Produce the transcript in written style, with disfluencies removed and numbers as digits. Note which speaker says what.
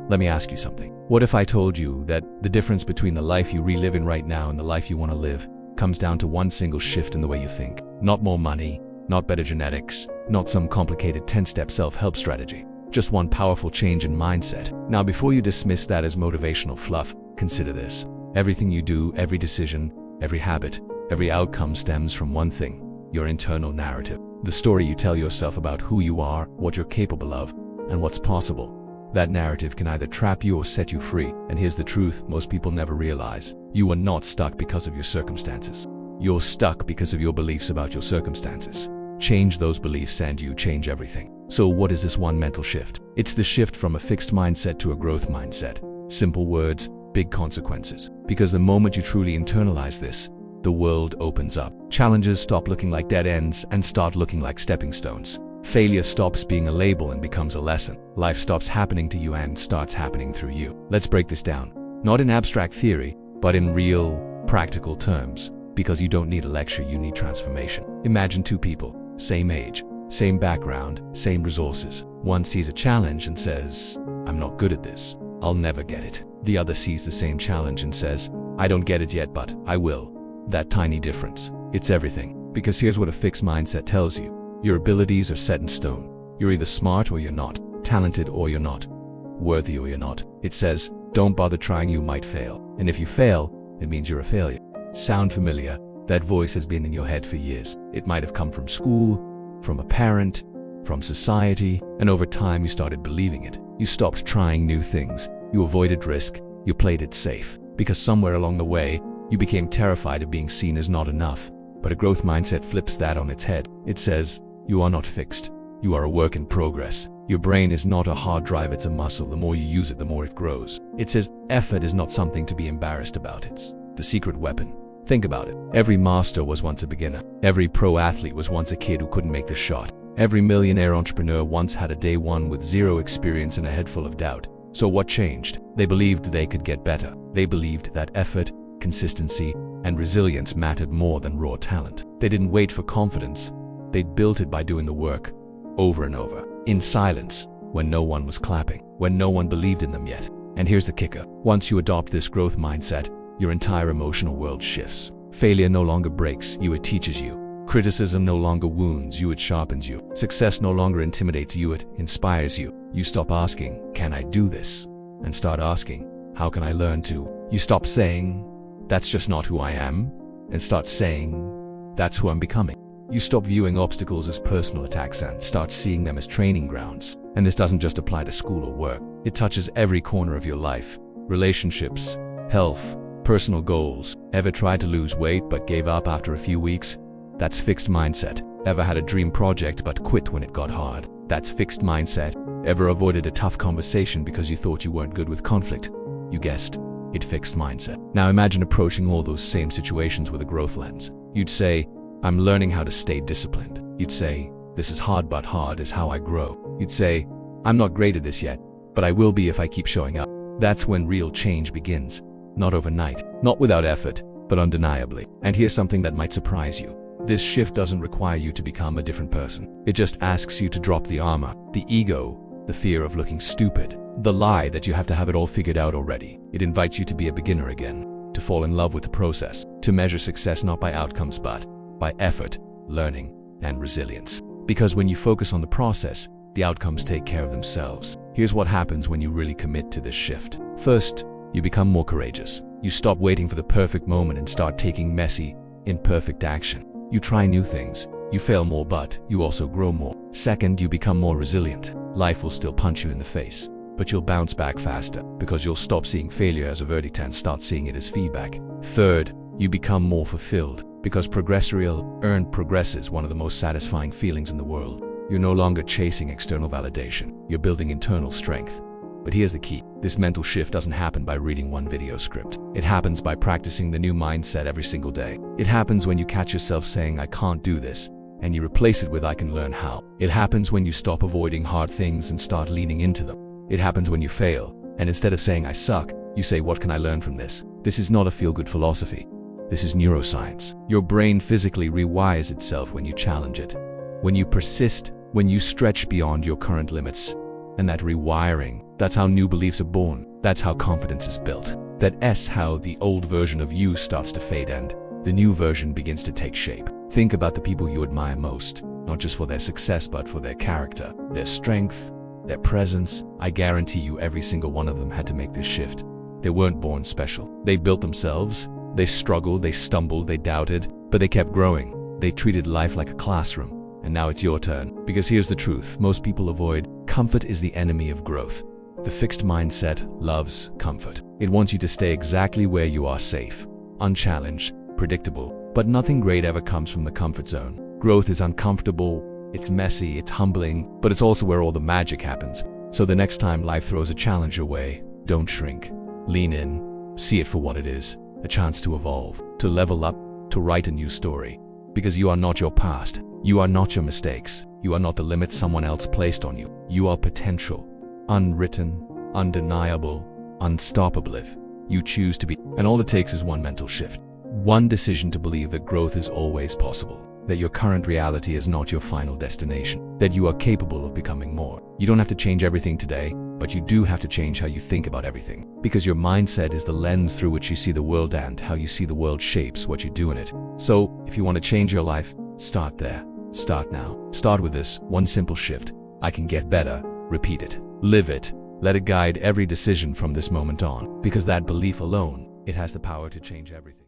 Speaker 1: Let me ask you something. What if I told you that the difference between the life you relive in right now and the life you want to live comes down to one single shift in the way you think? Not more money, not better genetics, not some complicated 10-step self-help strategy. Just one powerful change in mindset. Now, before you dismiss that as motivational fluff, consider this. Everything you do, every decision, every habit, every outcome stems from one thing: your internal narrative. The story you tell yourself about who you are, what you're capable of, and what's possible. That narrative can either trap you or set you free. And here's the truth most people never realize. You are not stuck because of your circumstances. You're stuck because of your beliefs about your circumstances. Change those beliefs and you change everything. So what is this one mental shift? It's the shift from a fixed mindset to a growth mindset. Simple words, big consequences. Because the moment you truly internalize this, the world opens up. Challenges stop looking like dead ends and start looking like stepping stones. Failure stops being a label and becomes a lesson. Life stops happening to you and starts happening through you. Let's break this down. Not in abstract theory, but in real, practical terms. Because you don't need a lecture, you need transformation. Imagine two people, same age, same background, same resources. One sees a challenge and says, "I'm not good at this. I'll never get it." The other sees the same challenge and says, "I don't get it yet, but I will." That tiny difference, it's everything. Because here's what a fixed mindset tells you. Your abilities are set in stone. You're either smart or you're not, talented or you're not, worthy or you're not. It says, don't bother trying, you might fail. And if you fail, it means you're a failure. Sound familiar? That voice has been in your head for years. It might have come from school, from a parent, from society, and over time you started believing it. You stopped trying new things. You avoided risk. You played it safe. Because somewhere along the way, you became terrified of being seen as not enough. But a growth mindset flips that on its head. It says, you are not fixed. You are a work in progress. Your brain is not a hard drive, it's a muscle. The more you use it, the more it grows. It says effort is not something to be embarrassed about. It's the secret weapon. Think about it. Every master was once a beginner. Every pro athlete was once a kid who couldn't make the shot. Every millionaire entrepreneur once had a day one with zero experience and a head full of doubt. So what changed? They believed they could get better. They believed that effort, consistency, and resilience mattered more than raw talent. They didn't wait for confidence. They'd built it by doing the work, over and over, in silence, when no one was clapping, when no one believed in them yet. And here's the kicker. Once you adopt this growth mindset, your entire emotional world shifts. Failure no longer breaks you, it teaches you. Criticism no longer wounds you, it sharpens you. Success no longer intimidates you, it inspires you. You stop asking, can I do this? And start asking, how can I learn to? You stop saying, that's just not who I am, and start saying, that's who I'm becoming. You stop viewing obstacles as personal attacks and start seeing them as training grounds. And this doesn't just apply to school or work. It touches every corner of your life. Relationships, health, personal goals. Ever tried to lose weight but gave up after a few weeks? That's fixed mindset. Ever had a dream project but quit when it got hard? That's fixed mindset. Ever avoided a tough conversation because you thought you weren't good with conflict? You guessed it, fixed mindset. Now imagine approaching all those same situations with a growth lens. You'd say, I'm learning how to stay disciplined. You'd say, this is hard, but hard is how I grow. You'd say, I'm not great at this yet, but I will be if I keep showing up. That's when real change begins. Not overnight, not without effort, but undeniably. And here's something that might surprise you. This shift doesn't require you to become a different person. It just asks you to drop the armor, the ego, the fear of looking stupid, the lie that you have to have it all figured out already. It invites you to be a beginner again, to fall in love with the process, to measure success not by outcomes but by effort, learning, and resilience. Because when you focus on the process, the outcomes take care of themselves. Here's what happens when you really commit to this shift. First, you become more courageous. You stop waiting for the perfect moment and start taking messy, imperfect action. You try new things. You fail more, but you also grow more. Second, you become more resilient. Life will still punch you in the face, but you'll bounce back faster because you'll stop seeing failure as a verdict and start seeing it as feedback. Third, you become more fulfilled. Because earned progress is one of the most satisfying feelings in the world. You're no longer chasing external validation. You're building internal strength. But here's the key. This mental shift doesn't happen by reading one video script. It happens by practicing the new mindset every single day. It happens when you catch yourself saying, I can't do this, and you replace it with, I can learn how. It happens when you stop avoiding hard things and start leaning into them. It happens when you fail, and instead of saying, I suck, you say, what can I learn from this? This is not a feel-good philosophy. This is neuroscience. Your brain physically rewires itself when you challenge it. When you persist, when you stretch beyond your current limits, And that rewiring, that's how new beliefs are born. That's how confidence is built. That's how the old version of you starts to fade and the new version begins to take shape. Think about the people you admire most, not just for their success, but for their character, their strength, their presence. I guarantee you every single one of them had to make this shift. They weren't born special. They built themselves. They struggled, they stumbled, they doubted, but they kept growing. They treated life like a classroom. And now it's your turn. Because here's the truth. Most people avoid comfort is the enemy of growth. The fixed mindset loves comfort. It wants you to stay exactly where you are, safe, unchallenged, predictable. But nothing great ever comes from the comfort zone. Growth is uncomfortable, it's messy, it's humbling, but it's also where all the magic happens. So the next time life throws a challenge your way, don't shrink. Lean in, see it for what it is, a chance to evolve, to level up, to write a new story. Because you are not your past, you are not your mistakes, you are not the limits someone else placed on you. You are potential, unwritten, undeniable, unstoppable if you choose to be. And all it takes is one mental shift. One decision to believe that growth is always possible, that your current reality is not your final destination, that you are capable of becoming more. You don't have to change everything today, but you do have to change how you think about everything. Because your mindset is the lens through which you see the world, and how you see the world shapes what you do in it. So, if you want to change your life, start there. Start now. Start with this one simple shift. I can get better. Repeat it. Live it. Let it guide every decision from this moment on. Because that belief alone, it has the power to change everything.